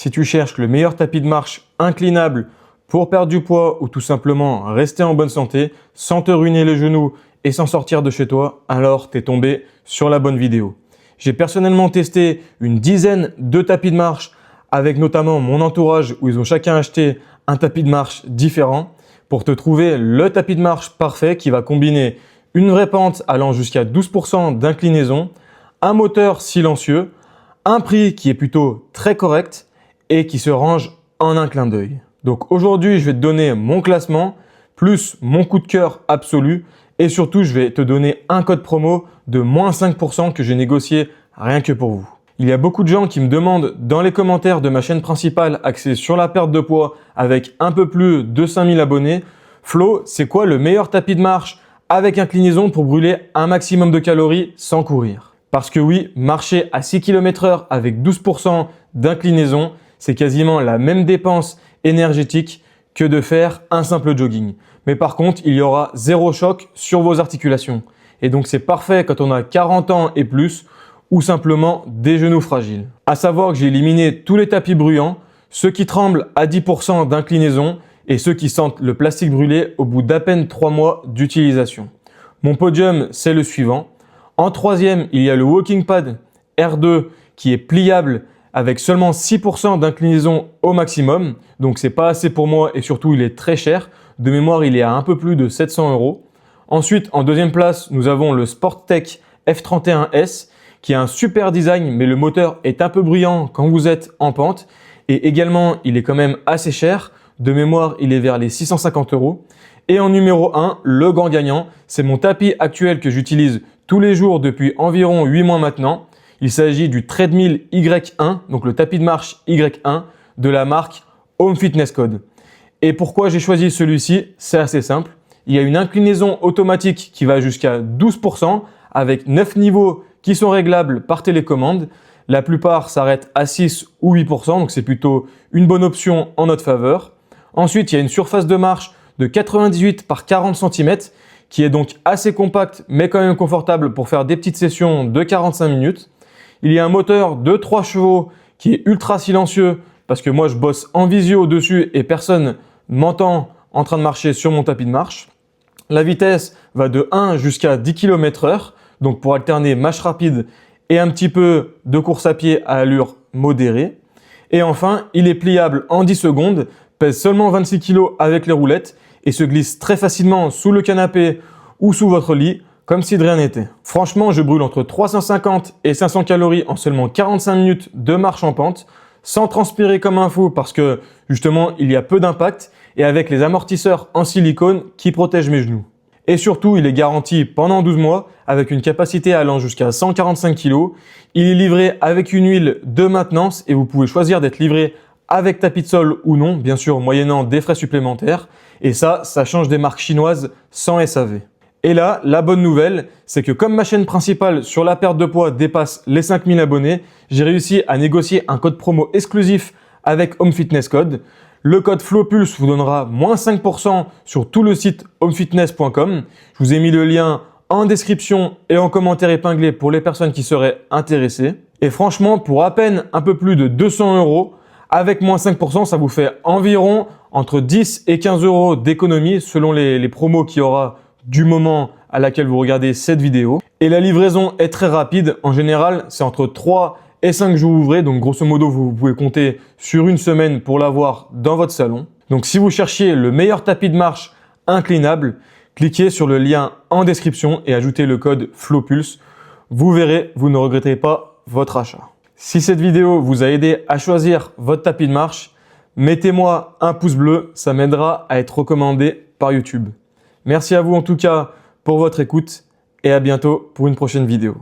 Si tu cherches le meilleur tapis de marche inclinable pour perdre du poids ou tout simplement rester en bonne santé sans te ruiner les genoux et sans sortir de chez toi, alors tu es tombé sur la bonne vidéo. J'ai personnellement testé une dizaine de tapis de marche avec notamment mon entourage où ils ont chacun acheté un tapis de marche différent pour te trouver le tapis de marche parfait qui va combiner une vraie pente allant jusqu'à 12% d'inclinaison, un moteur silencieux, un prix qui est plutôt très correct et qui se range en un clin d'œil. Donc aujourd'hui, je vais te donner mon classement plus mon coup de cœur absolu et surtout, je vais te donner un code promo de moins 5% que j'ai négocié rien que pour vous. Il y a beaucoup de gens qui me demandent dans les commentaires de ma chaîne principale axée sur la perte de poids avec un peu plus de 5000 abonnés. Flo, c'est quoi le meilleur tapis de marche avec inclinaison pour brûler un maximum de calories sans courir? Parce que oui, marcher à 6 km/h avec 12% d'inclinaison, c'est quasiment la même dépense énergétique que de faire un simple jogging. Mais par contre, il y aura zéro choc sur vos articulations. Et donc, c'est parfait quand on a 40 ans et plus ou simplement des genoux fragiles. À savoir que j'ai éliminé tous les tapis bruyants, ceux qui tremblent à 10% d'inclinaison et ceux qui sentent le plastique brûlé au bout d'à peine 3 mois d'utilisation. Mon podium, c'est le suivant. En troisième, il y a le Walking Pad R2 qui est pliable avec seulement 6% d'inclinaison au maximum. Donc, c'est pas assez pour moi et surtout, il est très cher. De mémoire, il est à un peu plus de 700 €. Ensuite, en deuxième place, nous avons le Sporttech F31S qui a un super design, mais le moteur est un peu bruyant quand vous êtes en pente. Et également, il est quand même assez cher. De mémoire, il est vers les 650 €. Et en numéro 1, le grand gagnant, c'est mon tapis actuel que j'utilise tous les jours depuis environ 8 mois maintenant. Il s'agit du Treadmill Y1, donc le tapis de marche Y1 de la marque Home Fitness Code. Et pourquoi j'ai choisi celui-ci? C'est assez simple. Il y a une inclinaison automatique qui va jusqu'à 12% avec 9 niveaux qui sont réglables par télécommande. La plupart s'arrêtent à 6 ou 8%, donc c'est plutôt une bonne option en notre faveur. Ensuite, il y a une surface de marche de 98 par 40 cm qui est donc assez compacte mais quand même confortable pour faire des petites sessions de 45 minutes. Il y a un moteur de 3 chevaux qui est ultra silencieux parce que moi je bosse en visio dessus et personne m'entend en train de marcher sur mon tapis de marche. La vitesse va de 1 jusqu'à 10 km/h, donc pour alterner marche rapide et un petit peu de course à pied à allure modérée. Et enfin, il est pliable en 10 secondes, pèse seulement 26 kg avec les roulettes et se glisse très facilement sous le canapé ou sous votre lit comme si de rien n'était. Franchement, je brûle entre 350 et 500 calories en seulement 45 minutes de marche en pente, sans transpirer comme un fou parce que justement, il y a peu d'impact et avec les amortisseurs en silicone qui protègent mes genoux. Et surtout, il est garanti pendant 12 mois avec une capacité allant jusqu'à 145 kg. Il est livré avec une huile de maintenance et vous pouvez choisir d'être livré avec tapis de sol ou non, bien sûr moyennant des frais supplémentaires. Et ça change des marques chinoises sans SAV. Et là, la bonne nouvelle, c'est que comme ma chaîne principale sur la perte de poids dépasse les 5000 abonnés, j'ai réussi à négocier un code promo exclusif avec Home Fitness Code. Le code FLOPULSE vous donnera moins 5% sur tout le site homefitness.com. Je vous ai mis le lien en description et en commentaire épinglé pour les personnes qui seraient intéressées. Et franchement, pour à peine un peu plus de 200 €, avec moins 5%, ça vous fait environ entre 10 et 15 € d'économie selon les promos qu'il y aura du moment à laquelle vous regardez cette vidéo. Et la livraison est très rapide. En général, c'est entre 3 et 5 jours ouvrés. Donc, grosso modo, vous pouvez compter sur une semaine pour l'avoir dans votre salon. Donc, si vous cherchiez le meilleur tapis de marche inclinable, cliquez sur le lien en description et ajoutez le code FLOPULSE. Vous verrez, vous ne regretterez pas votre achat. Si cette vidéo vous a aidé à choisir votre tapis de marche, mettez-moi un pouce bleu. Ça m'aidera à être recommandé par YouTube. Merci à vous en tout cas pour votre écoute et à bientôt pour une prochaine vidéo.